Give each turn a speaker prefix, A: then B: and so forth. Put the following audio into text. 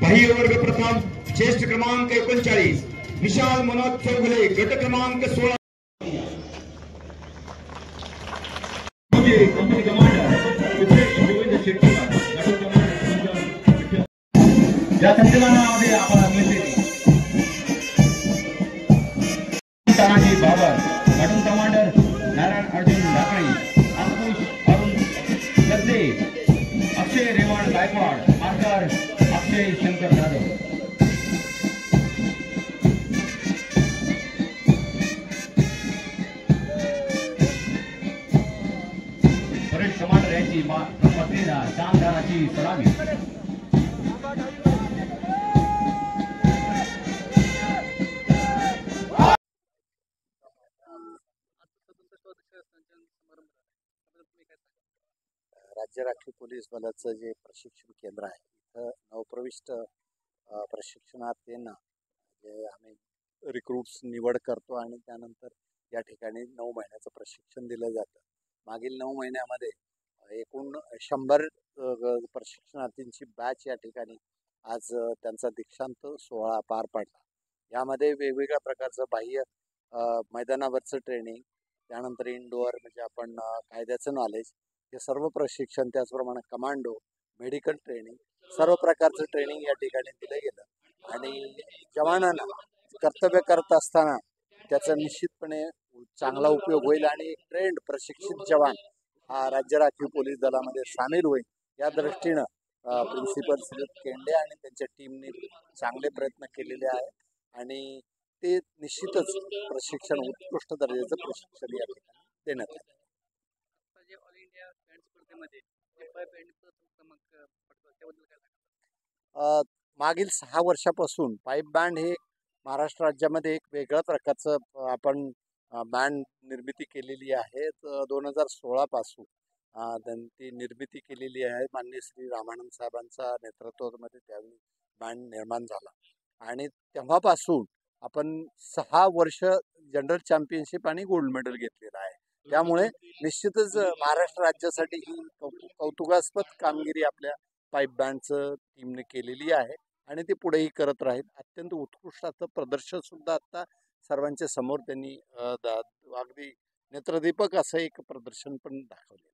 A: बाह्य वर्ग प्रथम ज्येष्ठ क्रमांक 39 विशाल मनोज चौगुले, गट क्रमांक 16
B: या संचलनामध्ये आपण तानाजी बाबर, गटून कमांडर नारायण अर्जुन ढाकणी, अंकुश अरुण सद्दे, अक्षय रेवण गायकवाड, मार्कर अक्षय शंकर जाधव. परेड कमांडर यांची पत्नीला शानदाराची सलामी.
C: राज्य राखीव पोलीस बलाचं जे प्रशिक्षण केंद्र आहे इथं नवप्रविष्ट प्रशिक्षणार्थींना जे आम्ही रिक्रूट्स निवड करतो आणि त्यानंतर या ठिकाणी 9 महिन्याचं प्रशिक्षण दिलं जातं. मागील 9 महिन्यामध्ये एकूण 100 प्रशिक्षणार्थींची बॅच या ठिकाणी आज त्यांचा दीक्षांत सोहळा पार पडला. यामध्ये वेगवेगळ्या प्रकारचं बाह्य मैदानावरचं ट्रेनिंग, त्यानंतर इनडोअर म्हणजे आपण कायद्याचं नॉलेज, हे सर्व प्रशिक्षण, त्याचप्रमाणे कमांडो, मेडिकल ट्रेनिंग, सर्व प्रकारचं ट्रेनिंग या ठिकाणी दिलं गेलं आणि जवानांना कर्तव्य करत असताना त्याचा निश्चितपणे चांगला उपयोग होईल आणि ट्रेंड प्रशिक्षित जवान हा राज्य राखीव पोलीस दलामध्ये सामील होईल या दृष्टीनं प्रिन्सिपल सुरेश केंडे आणि त्यांच्या टीमने चांगले प्रयत्न केलेले आहेत आणि ते निश्चितच प्रशिक्षण उत्कृष्ट दर्जाचं प्रशिक्षण या ठिकाणी देण्यात आलं. मागील 6 वर्षापासून पाईप बँड हे महाराष्ट्र राज्यामध्ये एक वेगळ्या प्रकारचं आपण बँड निर्मिती केलेली आहे. 2016 पासून त्यांची निर्मिती केलेली आहे. माननीय श्री रामानंद साहेबांच्या नेतृत्वामध्ये त्यावेळी बँड निर्माण झाला आणि तेव्हापासून आपण 6 वर्ष जनरल चॅम्पियनशिप आणि गोल्ड मेडल घेतलेलं आहे. त्यामुळे निश्चितच महाराष्ट्र राज्यासाठी ही कौतुकास्पद कामगिरी आपल्या पाईप बँडचं टीमने केलेली आहे आणि ते पुढेही करत राहील. अत्यंत उत्कृष्ट असं प्रदर्शन सुद्धा आता सर्वांच्या समोर त्यांनी अगदी नेत्रदीपक असं एक प्रदर्शन पण दाखवले.